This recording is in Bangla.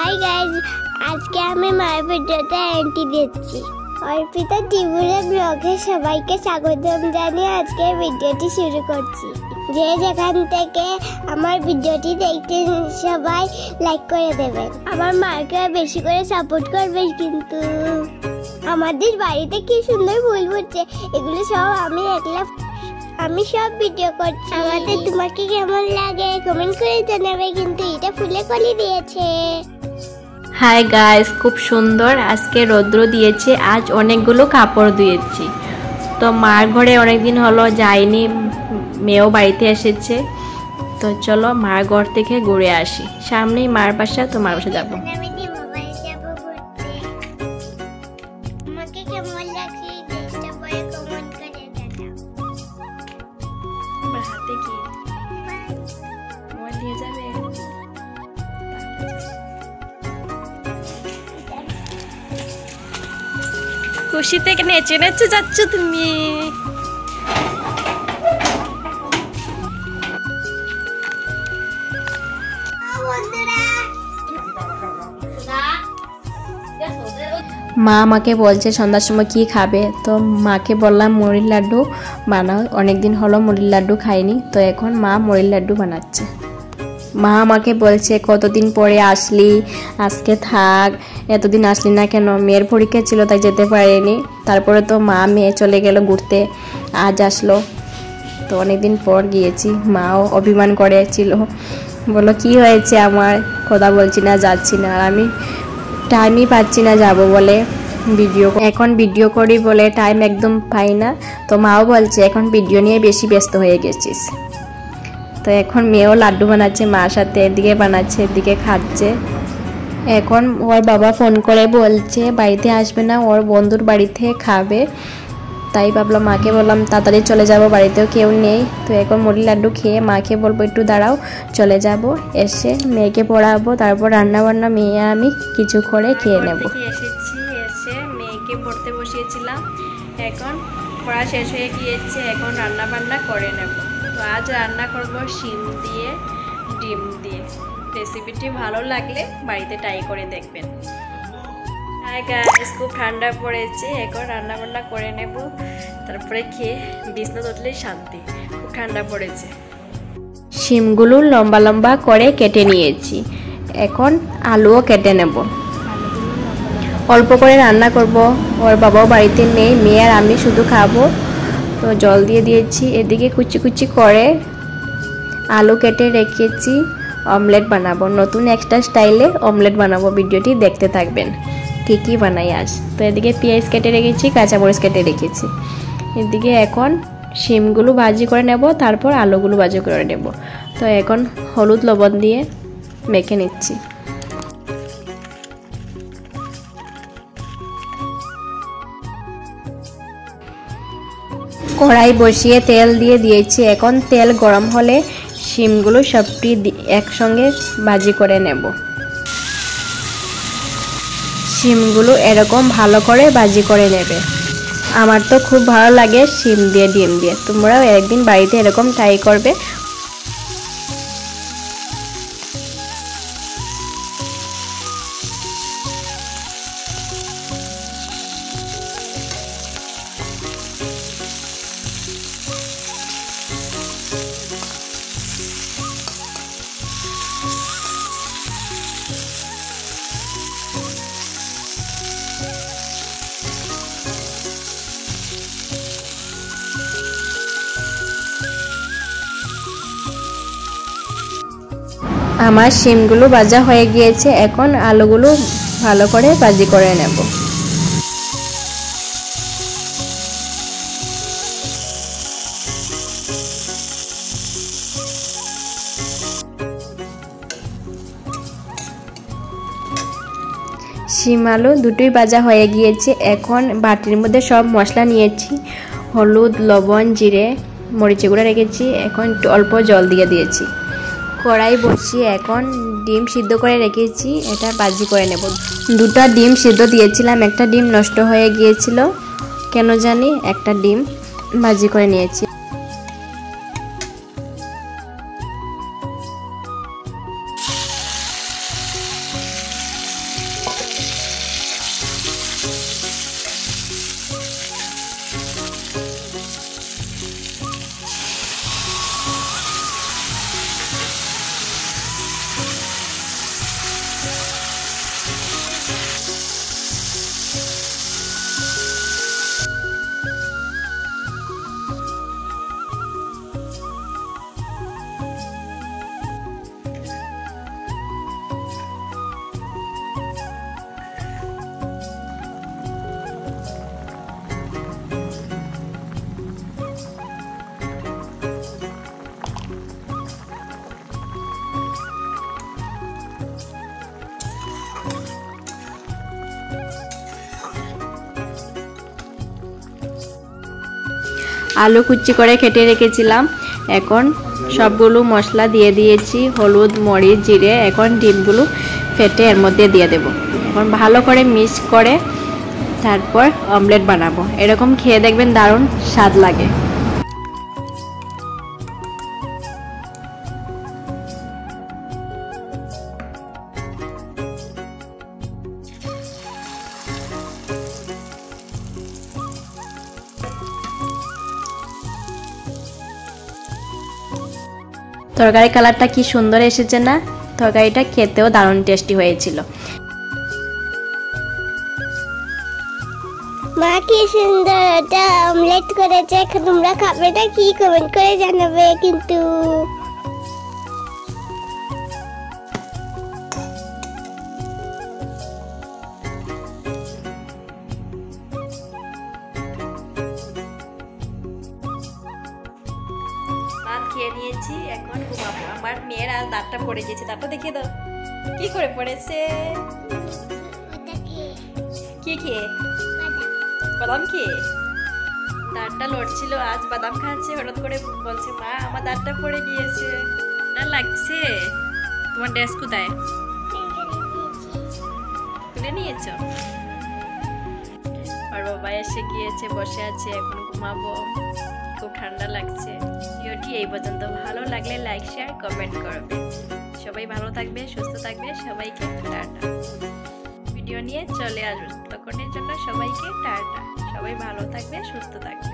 হাই গাইজ, আজকে আমি মায়ের ভিডিওতে এন্ট্রি দিচ্ছি। অর্পিতা ত্রিপুরা ব্লগে সবাইকে স্বাগতম জানিয়ে আজকে ভিডিওটি শুরু করছি। যে যেখান থেকে আমার ভিডিওটি দেখতে সবাই লাইক করে দেবেন, আমার মাকে বেশি করে সাপোর্ট করবেন। কিন্তু আমাদের বাড়িতে কি সুন্দর ফুল ফুটছে, এগুলো সব আমি সব ভিডিও করছি। আমাদের তোমাকে কেমন লাগে কমেন্ট করে জানাবে। কিন্তু এটা ফুলে কলি দিয়েছে। হাই গাইস, খুব সুন্দর আজকে রৌদ্র দিয়েছে। আজ অনেকগুলো কাপড় ধুয়েছি। তো মার ঘরে অনেকদিন হলো যাইনি, মেয়েও বাড়িতে এসেছে। তো চলো মার ঘর থেকে ঘুরে আসি। সামনেই মার বাসা, তো মার বাসা যাবো। হাতে কি মোবাইল দিয়ে যাবে? খুশিতে নেচে নেচে যাচ্ছ তুমি। মা আমাকে বলছে সন্ধ্যার সময় কি খাবে, তো মাকে বললাম মুড়ির লাড্ডু বানাও। অনেকদিন হলো মুড়ির লাড্ডু খাইনি, তো এখন মা মুড়ির লাড্ডু বানাচ্ছে। মা আমাকে বলছে কতদিন পরে আসলি, আজকে থাক, এতদিন আসলি না কেন? মেয়ের পরীক্ষা ছিল তাই যেতে পারিনি। তারপরে তো মা মেয়ে চলে গেল ঘুরতে, আজ আসলো। তো অনেকদিন পর গিয়েছি। মাও অভিমান করেছিল, বললো কি হয়েছে আমার, কথা বলছি না, যাচ্ছি না। আর আমি টাইমই পাচ্ছি না যাব বলে, এখন ভিডিও করি বলে টাইম একদম পাই না। তো মাও বলছে এখন ভিডিও নিয়ে বেশি ব্যস্ত হয়ে গেছিস। তো এখন মেয়েও লাড্ডু বানাচ্ছে মার সাথে, এদিকে বানাচ্ছে এদিকে খাচ্ছে। এখন ওর বাবা ফোন করে বলছে বাড়িতে আসবে না, ওর বন্ধুর বাড়িতে খাবে। তাই ভাবলাম, মাকে বললাম তাড়াতাড়ি চলে যাব, বাড়িতেও কেউ নেই। তো এখন মুড়ি লাড্ডু খেয়ে মাকে বলবো একটু দাঁড়াও, চলে যাব। এসে মেয়েকে পড়াবো, তারপর রান্না বান্না মেয়ে আমি কিছু করে খেয়ে নেব। এসেছি, এসে মেয়েকে পড়তে বসিয়েছিলাম। এখন পড়া শেষ হয়ে গিয়েছে, এখন রান্না বান্না করে নেব। তো আজ রান্না করব শিম দিয়ে ডিম দিয়ে। রেসিপিটি ভালো লাগলে বাড়িতে ট্রাই করে দেখবেন। হাই গাইস, খুব ঠান্ডা পড়েছে, এখন রান্না বান্না করে নেব, তারপরে খেয়ে বিছনা উঠলেই শান্তি। খুব ঠান্ডা পড়েছে। শিমগুলো লম্বা লম্বা করে কেটে নিয়েছি, এখন আলুও কেটে নেব। অল্প করে রান্না করব, ওর বাবাও বাড়িতে নেই, মেয়ে আর আমি শুধু খাবো। তো জল দিয়ে দিয়েছি। এদিকে কুচি কুচি করে আলু কেটে রেখেছি, অমলেট বানাবো। নতুন একটা স্টাইলে অমলেট বানাবো, ভিডিওটি দেখতে থাকবেন কি কি বানাই আজ। তো এদিকে পেঁয়াজ কেটে রেখেছি, কাঁচামরিচ কেটে রেখেছি। এদিকে এখন শিমগুলো ভাজি করে নেব, তারপর আলুগুলো ভাজি করে নেব। তো এখন হলুদ লবণ দিয়ে মেখে নিচ্ছি। কড়াই বসিয়ে তেল দিয়ে দিয়েছি। এখন তেল গরম হলে শিমগুলো সবটি একসঙ্গে ভাজি করে নেব। শিমগুলো এরকম ভালো করে ভাজি করে নেবে। আমার তো খুব ভালো লাগে শিম দিয়ে ডিম দিয়ে। তোমরাও একদিন বাড়িতে এরকম ট্রাই করবে। আমার শিমগুলো ভাজা হয়ে গিয়েছে, এখন আলুগুলো ভালো করে ভাজি করে নেব। শিম আলু দুটোই ভাজা হয়ে গিয়েছে। এখন বাটির মধ্যে সব মশলা নিয়েছি, হলুদ, লবণ, জিরে, মরিচ গুঁড়া রেখেছি। এখন একটু অল্প জল দিয়ে দিয়েছি। কড়াই বসিয়ে এখন ডিম সিদ্ধ করে রেখেছি, এটা ভাজি করে নেব। দুটো ডিম সিদ্ধ দিয়েছিলাম, একটা ডিম নষ্ট হয়ে গিয়েছিল কেন জানি, একটা ডিম ভাজি করে নিয়েছি। আলু কুচি করে কেটে রেখেছিলাম। এখন সবগুলো মশলা দিয়ে দিয়েছি, হলুদ, মরিচ, জিরে। এখন ডিমগুলো ফেটে এর মধ্যে দিয়ে দেব। এখন ভালো করে মিক্স করে তারপর অমলেট বানাবো। এরকম খেয়ে দেখবেন, দারুণ স্বাদ লাগে। তরকারি কালারটা কি সুন্দর এসেছে না? তরকারিটা খেতেও দারুণ টেস্টি হয়েছিল। মা কি সুন্দর একটা অমলেট করেছে। এখন তোমরা খাবে না কি কমেন্ট করে জানাবে কিন্তু। ভাত খেয়ে নিয়েছি, এখন ঘুমাবো। আমার মেয়ের আজ দাঁতটা পড়ে গেছে, তারপর দেখিয়ে দাও কি করে পড়েছে। কি খেয়ে? বাদাম খেয়ে দাঁতটা লড়ছিল। আজ বাদাম খাচ্ছে, হঠাৎ করে বলছে মা আমার দাঁতটা পড়ে গিয়েছে। না লাগছে? তোমার ড্রেস কোথায়? তুলে নিয়েছো? আর বাবা এসে গিয়েছে, বসে আছে, এখন ঘুমাবো। খুব ঠান্ডা লাগছে। ভিডিওটি এই পর্যন্ত। ভালো লাগলে লাইক, শেয়ার, কমেন্ট করবে। সবাই ভালো থাকবে, সুস্থ থাকবে। সবাইকে টাটা। ভিডিও নিয়ে চলে আসবে তখনের জন্য সবাইকে টাটা। সবাই ভালো থাকবে, সুস্থ থাকবে।